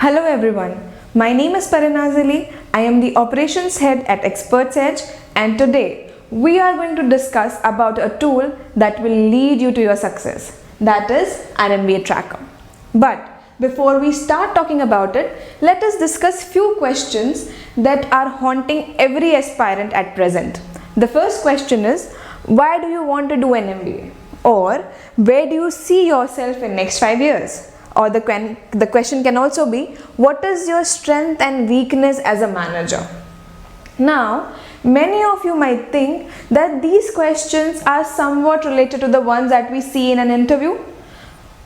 Hello everyone, my name is Parinazali. I am the operations head at ExpertsEdge, and today we are going to discuss about a tool that will lead you to your success, that is an MBA Tracker. But before we start talking about it, let us discuss few questions that are haunting every aspirant at present. The first question is, why do you want to do an MBA? Or where do you see yourself in next 5 years? Or the question can also be, what is your strength and weakness as a manager? Now, many of you might think that these questions are somewhat related to the ones that we see in an interview.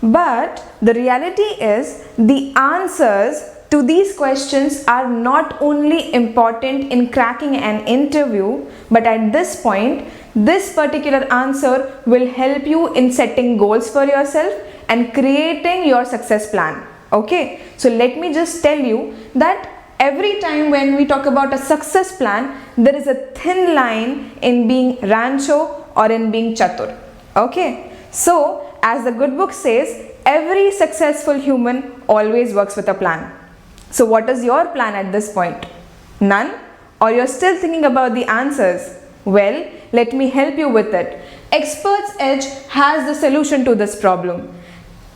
But the reality is, the answers to these questions are not only important in cracking an interview, but at this point, this particular answer will help you in setting goals for yourself and creating your success plan. Okay, so let me just tell you that every time when we talk about a success plan, there is a thin line in being rancho or in being chatur. Okay, so as the good book says, every successful human always works with a plan. So what is your plan at this point? None? Or you're still thinking about the answers? Well, let me help you with it. ExpertsEdge has the solution to this problem.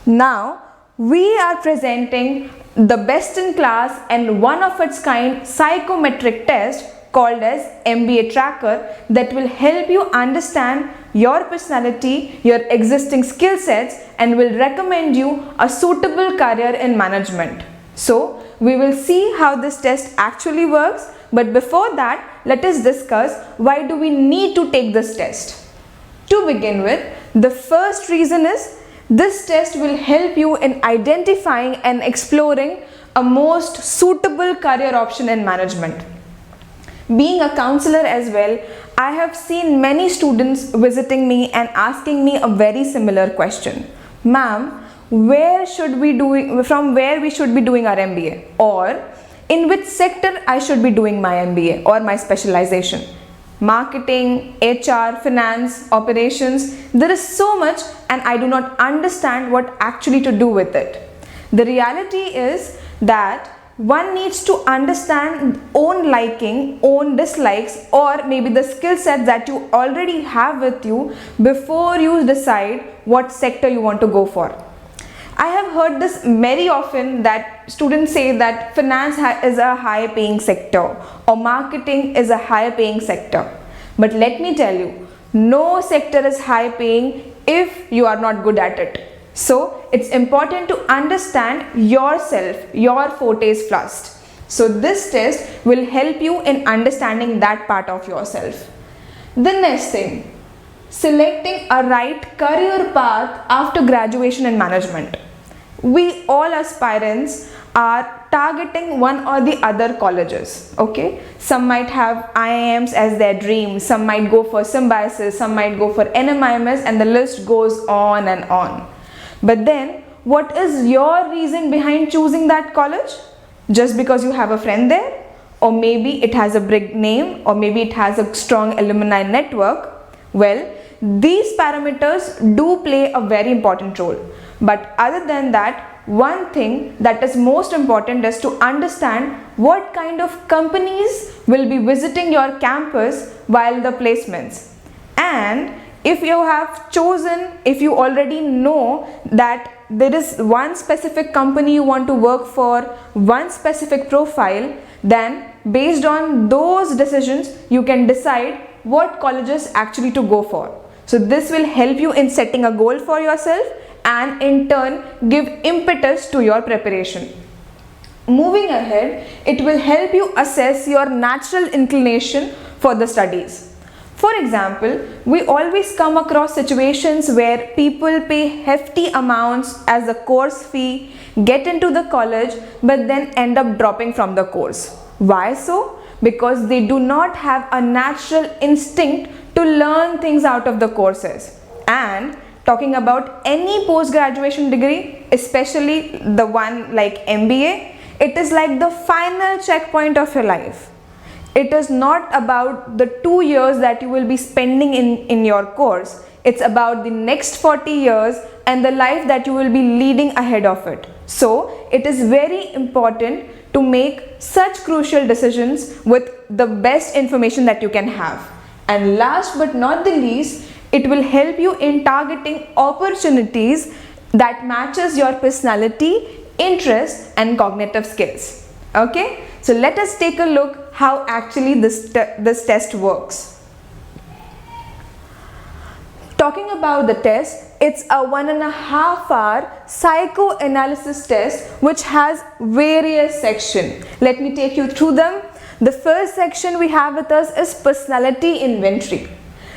Now, we are presenting the best in class and one of its kind psychometric test called as MBA Tracker that will help you understand your personality, your existing skill sets, and will recommend you a suitable career in management. So, we will see how this test actually works, but before that, let us discuss why do we need to take this test. To begin with, the first reason is this test will help you in identifying and exploring a most suitable career option in management. Being a counselor as well, I have seen many students visiting me and asking me a very similar question. Ma'am, from where we should be doing our MBA, or in which sector I should be doing my MBA or my specialization? Marketing, HR, finance, operations, there is so much and I do not understand what actually to do with it. The reality is that one needs to understand own liking, own dislikes, or maybe the skill set that you already have with you before you decide what sector you want to go for. I have heard this very often that students say that finance is a high paying sector or marketing is a high paying sector. But let me tell you, no sector is high paying if you are not good at it. So it's important to understand yourself, your fortes first. So this test will help you in understanding that part of yourself. The next thing, selecting a right career path after graduation in management. We all aspirants are targeting one or the other colleges. Okay, some might have IIMs as their dream, some might go for Symbiosis, some might go for NMIMS, and the list goes on and on. But then, what is your reason behind choosing that college? Just because you have a friend there? Or maybe it has a big name, or maybe it has a strong alumni network? Well, these parameters do play a very important role. But other than that, one thing that is most important is to understand what kind of companies will be visiting your campus while the placements. And if you have chosen, if you already know that there is one specific company you want to work for, one specific profile, then based on those decisions, you can decide what colleges actually to go for. So this will help you in setting a goal for yourself and in turn give impetus to your preparation. Moving ahead, it will help you assess your natural inclination for the studies. For example, we always come across situations where people pay hefty amounts as a course fee, get into the college, but then end up dropping from the course. Why so? Because they do not have a natural instinct to learn things out of the courses. And talking about any post-graduation degree, especially the one like MBA, it is like the final checkpoint of your life. It is not about the 2 years that you will be spending in your course. It's about the next 40 years and the life that you will be leading ahead of it. So it is very important to make such crucial decisions with the best information that you can have. And last but not the least, it will help you in targeting opportunities that matches your personality, interest and cognitive skills. Okay, so let us take a look how actually this test works. Talking about the test, it's a 1.5 hour psychoanalysis test which has various sections. Let me take you through them. The first section we have with us is personality inventory.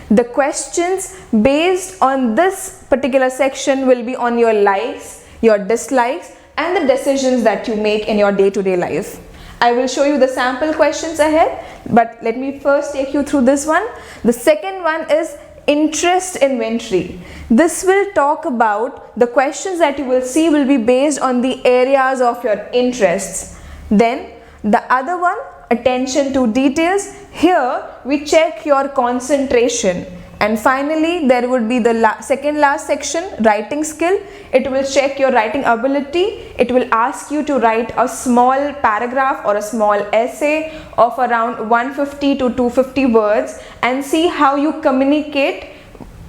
The questions based on this particular section will be on your likes, your dislikes and the decisions that you make in your day-to-day life. I will show you the sample questions ahead, but let me first take you through this one. The second one is interest inventory. This will talk about the questions that you will see will be based on the areas of your interests. Then the other one, attention to details. Here we check your concentration. And finally there would be the second last section, writing skill. It will check your writing ability. It will ask you to write a small paragraph or a small essay of around 150 to 250 words and see how you communicate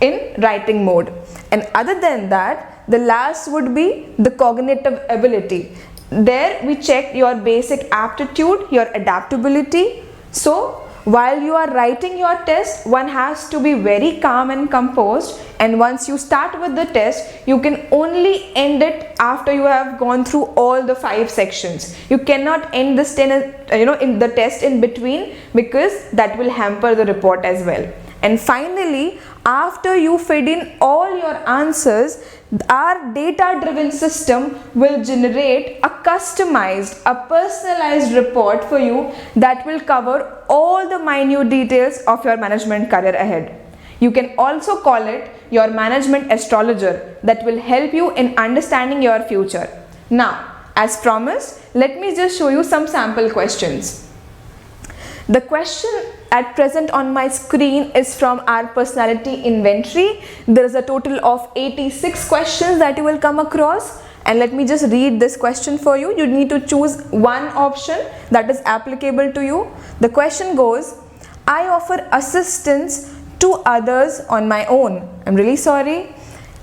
in writing mode. And other than that, the last would be the cognitive ability. There we check your basic aptitude, your adaptability. So while you are writing your test, one has to be very calm and composed, and once you start with the test, you can only end it after you have gone through all the 5 sections. You cannot end this in the test in between, because that will hamper the report as well. And finally, after you feed in all your answers, our data-driven system will generate a customized, a personalized report for you that will cover all the minute details of your management career ahead. You can also call it your management astrologer that will help you in understanding your future. Now, as promised, let me just show you some sample questions. The question at present on my screen is from our personality inventory. There is a total of 86 questions that you will come across, and let me just read this question for you. You need to choose one option that is applicable to you. The question goes, I offer assistance to others on my own. I'm really sorry.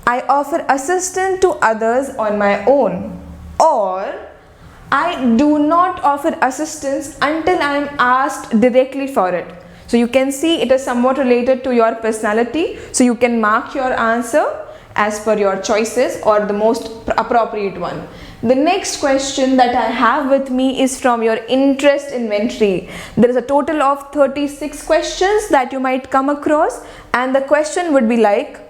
I offer assistance to others on my own, or I do not offer assistance until I am asked directly for it. So you can see it is somewhat related to your personality. So you can mark your answer as per your choices or the most appropriate one. The next question that I have with me is from your interest inventory. There is a total of 36 questions that you might come across, and the question would be like,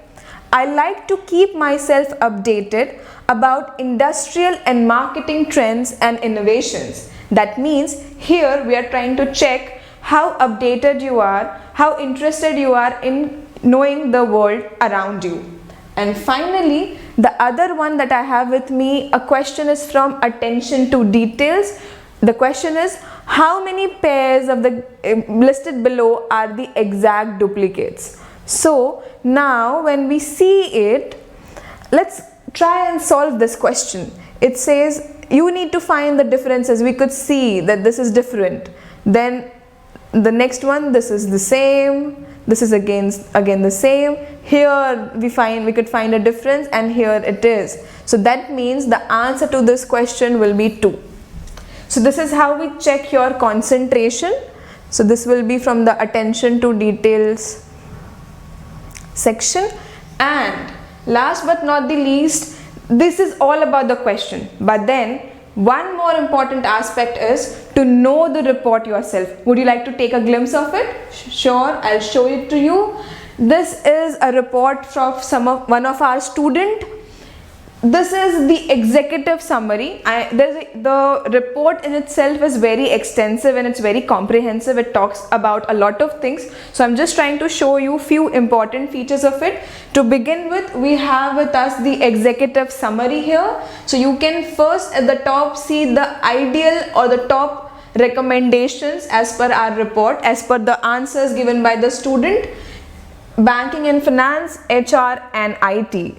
I like to keep myself updated about industrial and marketing trends and innovations. That means here we are trying to check how updated you are, how interested you are in knowing the world around you. And finally, the other one that I have with me, a question is from attention to details. The question is, how many pairs of the listed below are the exact duplicates? So now when we see it, let's try and solve this question. It says you need to find the differences. We could see that this is different. Then the next one, this is the same. This is again the same. Here we could find a difference, and here it is. So that means the answer to this question will be 2. So this is how we check your concentration. So this will be from the attention to details section. And last but not the least, this is all about the question. But then one more important aspect is to know the report yourself. Would you like to take a glimpse of it? Sure, I'll show it to you. This is a report from one of our student. This is the executive summary. The report in itself is very extensive and it's very comprehensive. It talks about a lot of things. So I'm just trying to show you few important features of it. To begin with, we have with us the executive summary here. So you can first at the top see the ideal or the top recommendations as per our report, as per the answers given by the student. Banking and finance, HR and IT.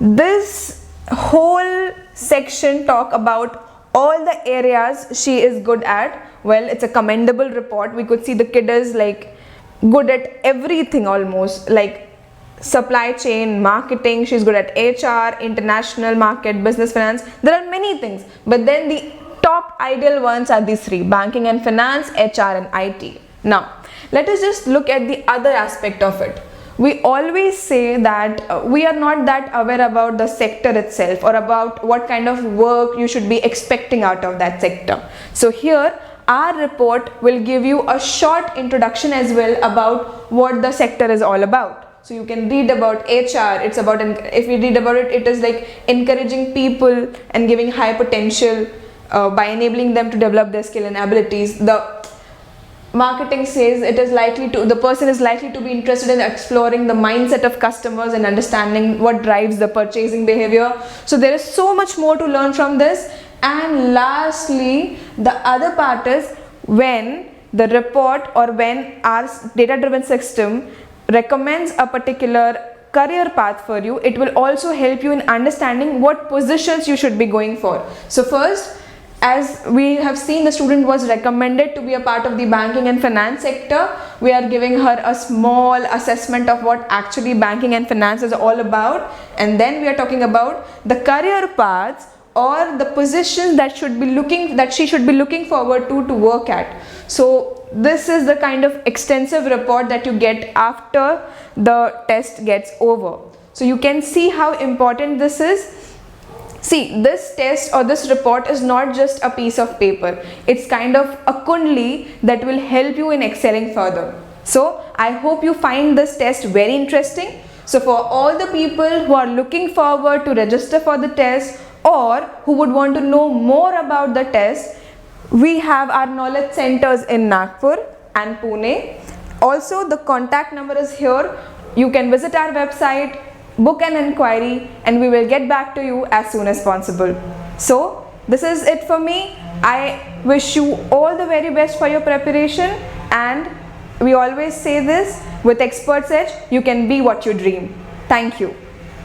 This whole section talk about all the areas she is good at. Well, it's a commendable report. We could see the kid is like good at everything almost, like supply chain, marketing, she's good at HR, international market, business, finance. There are many things, but then the top ideal ones are these three: banking and finance, HR and IT. Now let us just look at the other aspect of it. We always say that we are not that aware about the sector itself or about what kind of work you should be expecting out of that sector. So here our report will give you a short introduction as well about what the sector is all about. So you can read about HR. It's about, if you read about it, it is like encouraging people and giving high potential by enabling them to develop their skill and abilities. The marketing says it is likely to, the person is likely to be interested in exploring the mindset of customers and understanding what drives the purchasing behavior. So there is so much more to learn from this. And lastly, the other part is when the report or when our data-driven system recommends a particular career path for you, it will also help you in understanding what positions you should be going for. So first, as we have seen, the student was recommended to be a part of the banking and finance sector. We are giving her a small assessment of what actually banking and finance is all about, and then we are talking about the career paths or the positions that she should be looking forward to work at. So this is the kind of extensive report that you get after the test gets over. So you can see how important this is. See, this test or this report is not just a piece of paper. It's kind of a kundli that will help you in excelling further. So I hope you find this test very interesting. So for all the people who are looking forward to register for the test or who would want to know more about the test, we have our knowledge centers in Nagpur and Pune. Also, the contact number is here. You can visit our website, book an inquiry, and we will get back to you as soon as possible. So this is it for me. I wish you all the very best for your preparation, and we always say this, with ExpertsEdge, you can be what you dream. Thank you.